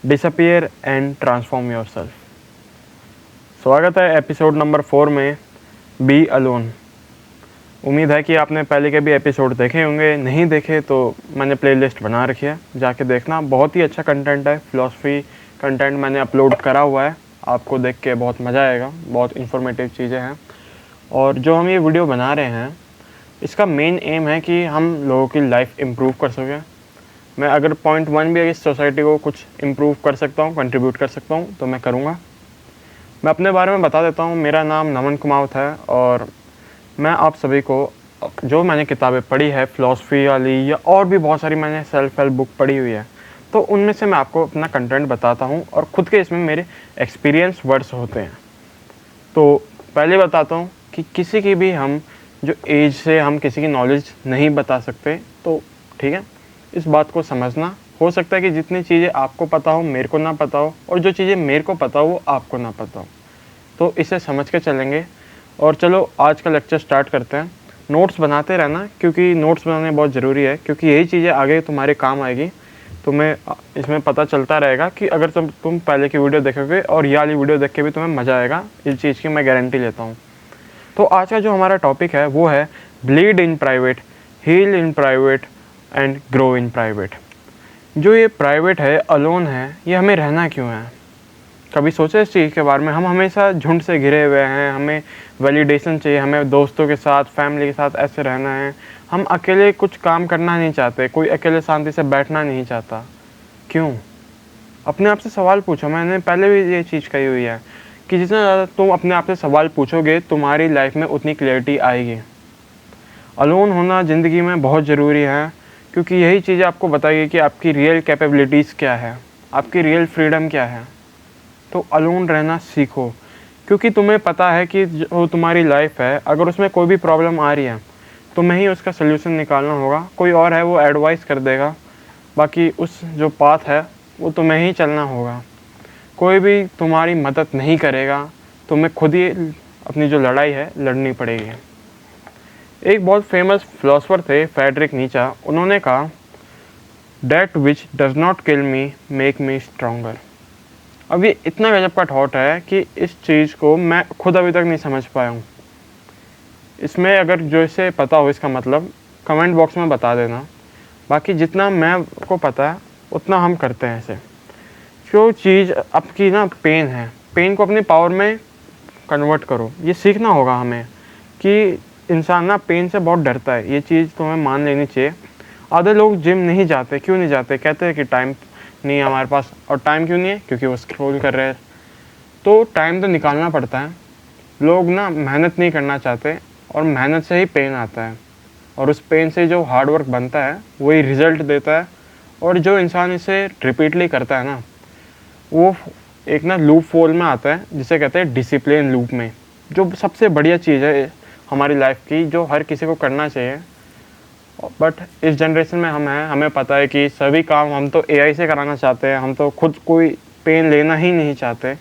Disappear and transform yourself. स्वागत है episode number 4 में, बी अलोन। उम्मीद है कि आपने पहले के भी एपिसोड देखे होंगे, नहीं देखे तो मैंने प्लेलिस्ट बना रखी है, जाके देखना। बहुत ही अच्छा कंटेंट है, फ़िलॉसफी कंटेंट मैंने अपलोड करा हुआ है, आपको देख के बहुत मज़ा आएगा। बहुत इन्फॉर्मेटिव चीज़ें हैं। और जो हम ये वीडियो बना रहे हैं, इसका मेन एम है कि हम लोगों की लाइफ इम्प्रूव कर सकें। मैं अगर पॉइंट 1 भी इस सोसाइटी को कुछ इम्प्रूव कर सकता हूँ, कंट्रीब्यूट कर सकता हूँ, तो मैं करूँगा। मैं अपने बारे में बता देता हूँ। मेरा नाम नमन कुमावत है और मैं आप सभी को जो मैंने किताबें पढ़ी है फ़िलासफ़ी वाली या और भी बहुत सारी मैंने सेल्फ हेल्प बुक पढ़ी हुई है, तो उनमें से मैं आपको अपना कंटेंट बताता हूँ और ख़ुद के इसमें मेरे एक्सपीरियंस वर्ड्स होते हैं। तो पहले बताता हूँ कि किसी की भी हम जो एज से हम किसी की नॉलेज नहीं बता सकते, तो ठीक है, इस बात को समझना। हो सकता है कि जितनी चीज़ें आपको पता हो मेरे को ना पता हो, और जो चीज़ें मेरे को पता हो वो आपको ना पता हो, तो इसे समझ के चलेंगे। और चलो आज का लेक्चर स्टार्ट करते हैं। नोट्स बनाते रहना, क्योंकि नोट्स बनाने बहुत ज़रूरी है, क्योंकि यही चीज़ें आगे तुम्हारे काम आएगी। तुम्हें इसमें पता चलता रहेगा कि अगर तुम पहले की वीडियो देखोगे और ये वाली वीडियो देख के भी तुम्हें मज़ा आएगा, इस चीज़ की मैं गारंटी लेता हूँ। तो आज का जो हमारा टॉपिक है वो है bleed in private, heal in private and grow in private. जो ये प्राइवेट है, अलोन है, ये हमें रहना क्यों है? कभी सोचा इस चीज़ के बारे में? हम हमेशा झुंड से घिरे हुए हैं, हमें वैलिडेशन चाहिए, हमें दोस्तों के साथ, फैमिली के साथ ऐसे रहना है। हम अकेले कुछ काम करना नहीं चाहते, कोई अकेले शांति से बैठना नहीं चाहता। क्यों? अपने आप से सवाल पूछो। मैंने पहले भी ये चीज़ कही हुई है कि जितना ज़्यादा तुम अपने आप से सवाल पूछोगे, तुम्हारी लाइफ में उतनी क्लैरिटी आएगी। अलोन होना ज़िंदगी में बहुत ज़रूरी है, क्योंकि यही चीज़ें आपको बताएगी कि आपकी रियल कैपेबिलिटीज़ क्या है, आपकी रियल फ्रीडम क्या है। तो अलोन रहना सीखो, क्योंकि तुम्हें पता है कि जो तुम्हारी लाइफ है, अगर उसमें कोई भी प्रॉब्लम आ रही है, तुम्हें ही उसका सल्यूशन निकालना होगा। कोई और है वो एडवाइस कर देगा, बाकी उस जो पाथ है वो तुम्हें ही चलना होगा। कोई भी तुम्हारी मदद नहीं करेगा, तुम्हें खुद ही अपनी जो लड़ाई है लड़नी पड़ेगी। एक बहुत फेमस फिलोसोफर थे, फ्रेडरिक नीचा। उन्होंने कहा, that which does not kill me make me stronger. अब ये इतना गजब का थॉट है कि इस चीज़ को मैं खुद अभी तक नहीं समझ पाया हूँ। इसमें अगर जो इसे पता हो इसका मतलब, कमेंट बॉक्स में बता देना। बाकी जितना मैं को पता है उतना हम करते हैं इसे। जो चीज़ आपकी ना पेन है, पेन को अपनी पावर में कन्वर्ट करो। ये सीखना होगा हमें कि इंसान ना पेन से बहुत डरता है। ये चीज़ तुम्हें मान लेनी चाहिए। आधे लोग जिम नहीं जाते। क्यों नहीं जाते? कहते हैं कि टाइम नहीं है हमारे पास। और टाइम क्यों नहीं है? क्योंकि वो स्क्रॉल कर रहे हैं। तो टाइम तो निकालना पड़ता है। लोग ना मेहनत नहीं करना चाहते, और मेहनत से ही पेन आता है, और उस पेन से जो हार्ड वर्क बनता है वही रिज़ल्ट देता है। और जो इंसान इसे रिपीटली करता है ना, वो एक ना लूप फोल में आता है, जिसे कहते हैं डिसिप्लिन लूप में। जो सबसे बढ़िया चीज़ है हमारी लाइफ की, जो हर किसी को करना चाहिए। बट इस जनरेशन में हमें पता है कि सभी काम हम तो एआई से कराना चाहते हैं, हम तो खुद कोई पेन लेना ही नहीं चाहते।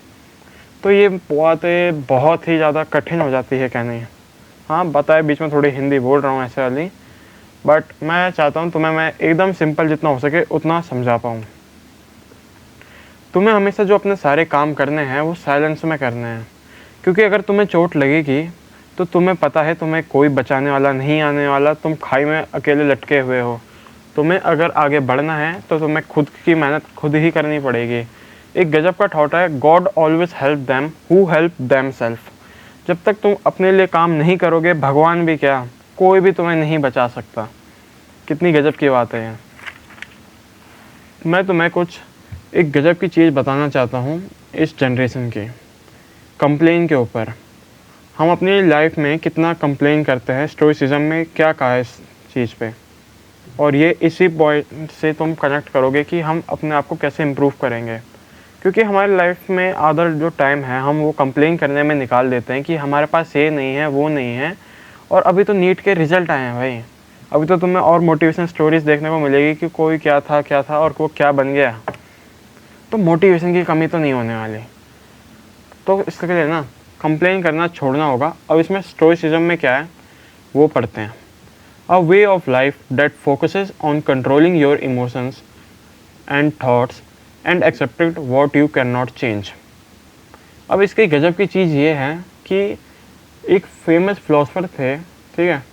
तो ये बातें बहुत ही ज़्यादा कठिन हो जाती है कहने। हाँ बताए, बीच में थोड़ी हिंदी बोल रहा हूँ ऐसे वाली, बट मैं चाहता हूँ तुम्हें मैं एकदम सिंपल जितना हो सके उतना समझा पाऊँ। तुम्हें हमेशा जो अपने सारे काम करने हैं वो साइलेंस में करने हैं, क्योंकि अगर तुम्हें चोट लगेगी तो तुम्हें पता है तुम्हें कोई बचाने वाला नहीं आने वाला। तुम खाई में अकेले लटके हुए हो। तुम्हें अगर आगे बढ़ना है तो तुम्हें खुद की मेहनत खुद ही करनी पड़ेगी। एक गजब का थॉट है, God always help them who help them self. जब तक तुम अपने लिए काम नहीं करोगे, भगवान भी क्या, कोई भी तुम्हें नहीं बचा सकता। कितनी गजब की बात है ये। मैं तुम्हें कुछ एक गजब की चीज़ बताना चाहता हूँ इस जनरेशन के कंप्लेन के ऊपर। हम अपनी लाइफ में कितना कंप्लेन करते हैं। स्टोइसिज्म में क्या कहा है इस चीज़ पे, और ये इसी पॉइंट से तुम कनेक्ट करोगे कि हम अपने आप को कैसे इम्प्रूव करेंगे। क्योंकि हमारी लाइफ में आधा जो टाइम है हम वो कंप्लेन करने में निकाल देते हैं कि हमारे पास ये नहीं है, वो नहीं है। और अभी तो नीट के रिज़ल्ट आए हैं भाई, अभी तो तुम्हें और मोटिवेशन स्टोरीज़ देखने को मिलेगी कि कोई क्या था और वो क्या बन गया। तो मोटिवेशन की कमी तो नहीं होने वाली। तो इसके लिए ना कंप्लेन करना छोड़ना होगा। अब इसमें स्टोइसिज्म में क्या है वो पढ़ते हैं। A way of life that focuses on controlling your emotions and thoughts and accepted what you can not change. अब इसकी गजब की चीज़ ये है कि एक फेमस फिलोसफर थे, ठीक है,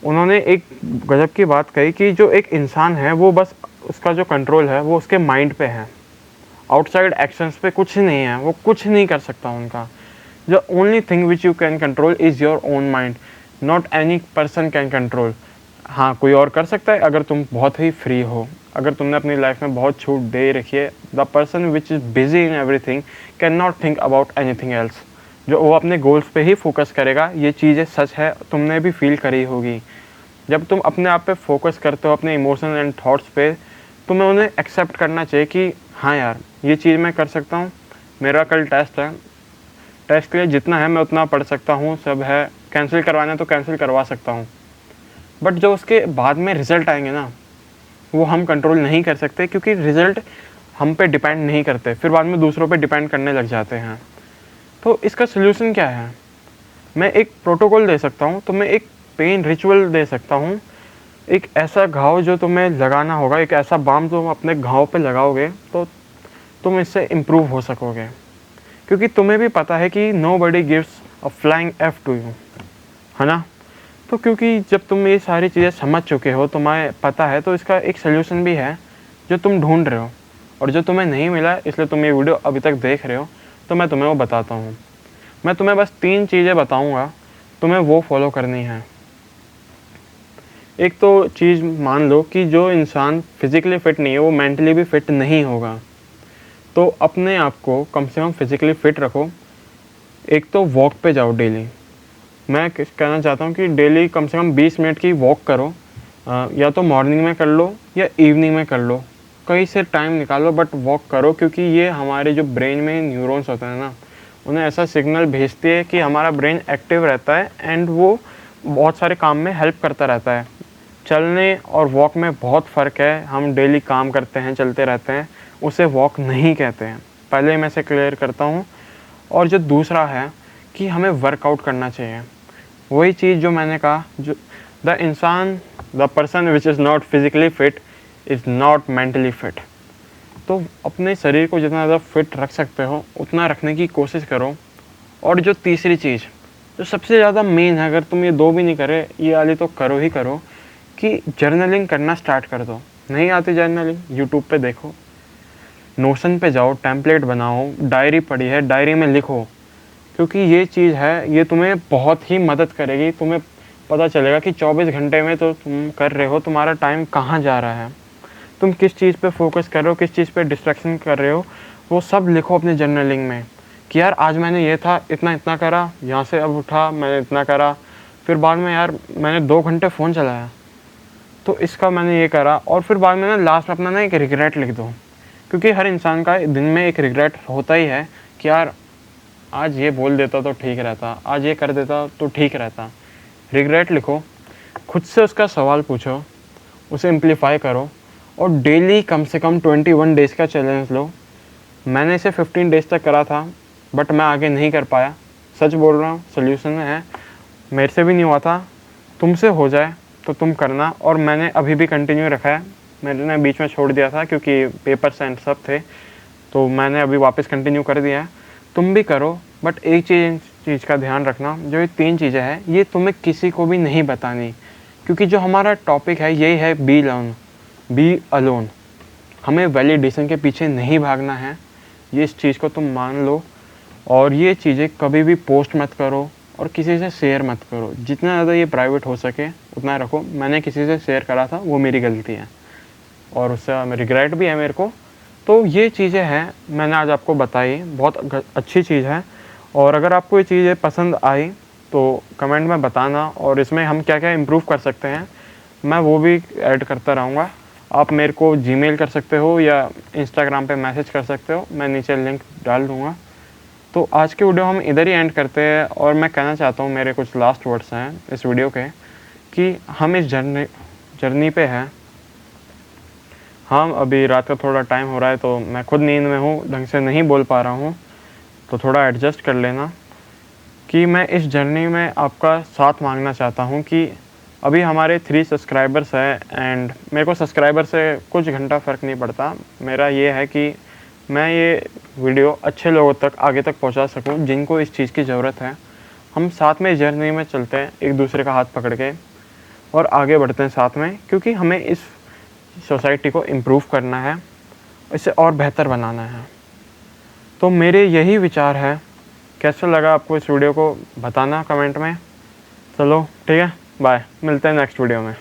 उन्होंने एक गजब की बात कही कि जो एक इंसान है वो बस उसका जो कंट्रोल है वो उसके माइंड पे है, आउटसाइड एक्शंस पे कुछ नहीं है, वो कुछ नहीं कर सकता उनका। The only thing which you can control is your own mind, not any person can control. हाँ, कोई और कर सकता है अगर तुम बहुत ही फ्री हो, अगर तुमने अपनी लाइफ में बहुत छूट दे रखी है। The person which is busy in everything can not think about anything else. जो वो अपने गोल्स पे ही फोकस करेगा, ये चीज़ें सच है, तुमने भी फील करी होगी। जब तुम अपने आप पे फोकस करते हो, अपने इमोशन एंड थॉट्स पे, तुम्हें उन्हें एक्सेप्ट करना चाहिए कि हाँ यार, ये चीज़ मैं कर सकता हूँ। मेरा कल टेस्ट है, टेस्ट के लिए जितना है मैं उतना पढ़ सकता हूँ, सब है, कैंसिल करवाना है तो कैंसिल करवा सकता हूँ। बट जो उसके बाद में रिज़ल्ट आएंगे ना, वो हम कंट्रोल नहीं कर सकते, क्योंकि रिज़ल्ट हम पे डिपेंड नहीं करते, फिर बाद में दूसरों पे डिपेंड करने लग जाते हैं। तो इसका सोल्यूशन क्या है? मैं एक प्रोटोकॉल दे सकता हूँ, तो मैं एक पेन रिचुअल दे सकता हूँ, एक ऐसा घाव जो तुम्हें लगाना होगा, एक ऐसा बाम जो तुम अपने घाव पे लगाओगे तो तुम इससे इम्प्रूव हो सकोगे। क्योंकि तुम्हें भी पता है कि nobody gives a flying F to you, है ना। तो क्योंकि जब तुम ये सारी चीज़ें समझ चुके हो, तुम्हें पता है, तो इसका एक सोल्यूशन भी है जो तुम ढूंढ रहे हो और जो तुम्हें नहीं मिला, इसलिए तुम ये वीडियो अभी तक देख रहे हो। तो मैं तुम्हें वो बताता हूँ। मैं तुम्हें बस 3 चीज़ें बताऊँगा, तुम्हें वो फॉलो करनी है। एक तो चीज़ मान लो कि जो इंसान फिज़िकली फ़िट नहीं है वो मेंटली भी फ़िट नहीं होगा। तो अपने आप को कम से कम फिज़िकली फ़िट रखो। एक तो वॉक पे जाओ डेली। मैं कहना चाहता हूँ कि डेली कम से कम 20 मिनट की वॉक करो। या तो मॉर्निंग में कर लो या इवनिंग में कर लो, कहीं से टाइम निकालो, बट वॉक करो। क्योंकि ये हमारे जो ब्रेन में न्यूरॉन्स होते हैं ना, उन्हें ऐसा सिग्नल भेजती है कि हमारा ब्रेन एक्टिव रहता है एंड वो बहुत सारे काम में हेल्प करता रहता है। चलने और वॉक में बहुत फ़र्क है। हम डेली काम करते हैं, चलते रहते हैं, उसे वॉक नहीं कहते हैं। पहले मैं इसे क्लियर करता हूँ। और जो दूसरा है कि हमें वर्कआउट करना चाहिए। वही चीज़ जो मैंने कहा, जो the person which is not physically fit is not mentally fit. तो अपने शरीर को जितना ज़्यादा फिट रख सकते हो उतना रखने की कोशिश करो। और जो तीसरी चीज़ जो सबसे ज़्यादा मेन है, अगर तुम ये 2 भी नहीं करे, ये वाली तो करो ही करो, कि जर्नलिंग करना स्टार्ट कर दो। नहीं आती जर्नलिंग, यूट्यूब पे देखो, नोशन पे जाओ, टेम्पलेट बनाओ, डायरी पड़ी है, डायरी में लिखो। क्योंकि ये चीज़ है, ये तुम्हें बहुत ही मदद करेगी। तुम्हें पता चलेगा कि 24 घंटे में तो तुम कर रहे हो, तुम्हारा टाइम कहाँ जा रहा है, तुम किस चीज़ पे फोकस कर रहे हो, किस चीज़ पे डिस्ट्रैक्शन कर रहे हो, वो सब लिखो अपने जर्नलिंग में। कि यार आज मैंने ये था, इतना करा, यहाँ से अब उठा, मैंने इतना करा, फिर बाद में यार मैंने 2 घंटे फ़ोन चलाया, तो इसका मैंने ये करा। और फिर बाद में ना लास्ट में अपना ना एक रिग्रेट लिख दो। क्योंकि हर इंसान का दिन में एक रिग्रेट होता ही है कि यार आज ये बोल देता तो ठीक रहता, आज ये कर देता तो ठीक रहता। रिग्रेट लिखो, खुद से उसका सवाल पूछो, उसे एम्प्लीफाई करो और डेली कम से कम 21 डेज़ का चैलेंज लो। मैंने इसे 15 डेज़ तक करा था, बट मैं आगे नहीं कर पाया। सच बोल रहा हूँ, सोल्यूशन है, मेरे से भी नहीं हुआ था। तुमसे हो जाए तो तुम करना। और मैंने अभी भी कंटिन्यू रखा है। मैंने बीच में छोड़ दिया था क्योंकि पेपर्स एंड सब थे, तो मैंने अभी वापस कंटिन्यू कर दिया है। तुम भी करो, बट एक चीज़ का ध्यान रखना, जो ये 3 चीज़ें हैं ये तुम्हें किसी को भी नहीं बतानी। क्योंकि जो हमारा टॉपिक है यही है बी अलोन। हमें वैलिडेशन के पीछे नहीं भागना है, ये इस चीज़ को तुम मान लो। और ये चीज़ें कभी भी पोस्ट मत करो और किसी से शेयर मत करो। जितना ज़्यादा ये प्राइवेट हो सके उतना रखो। मैंने किसी से शेयर करा था, वो मेरी गलती है और उससे रिग्रेट भी है मेरे को। तो ये चीज़ें हैं, मैंने आज आपको बताई, बहुत अच्छी चीज़ है। और अगर आपको ये चीज़ें पसंद आई तो कमेंट में बताना, और इसमें हम क्या क्या इम्प्रूव कर सकते हैं मैं वो भी ऐड करता रहूँगा। आप मेरे को जीमेल कर सकते हो या इंस्टाग्राम पे मैसेज कर सकते हो, मैं नीचे लिंक डाल दूँगा। तो आज की वीडियो हम इधर ही एंड करते हैं। और मैं कहना चाहता हूँ, मेरे कुछ लास्ट वर्ड्स हैं इस वीडियो के, कि हम इस जर्नी पे हैं। हाँ, अभी रात का थोड़ा टाइम हो रहा है तो मैं खुद नींद में हूँ, ढंग से नहीं बोल पा रहा हूँ, तो थोड़ा एडजस्ट कर लेना। कि मैं इस जर्नी में आपका साथ मांगना चाहता हूँ कि अभी हमारे 3 सब्सक्राइबर्स हैं एंड मेरे को सब्सक्राइबर से कुछ घंटा फ़र्क नहीं पड़ता। मेरा ये है कि मैं ये वीडियो अच्छे लोगों तक आगे तक पहुंचा सकूं जिनको इस चीज़ की ज़रूरत है। हम साथ में जर्नी में चलते हैं, एक दूसरे का हाथ पकड़ के और आगे बढ़ते हैं साथ में, क्योंकि हमें इस सोसाइटी को इम्प्रूव करना है, इसे और बेहतर बनाना है। तो मेरे यही विचार है। कैसा लगा आपको इस वीडियो को बताना कमेंट में। चलो ठीक है, बाय, मिलते हैं नेक्स्ट वीडियो में।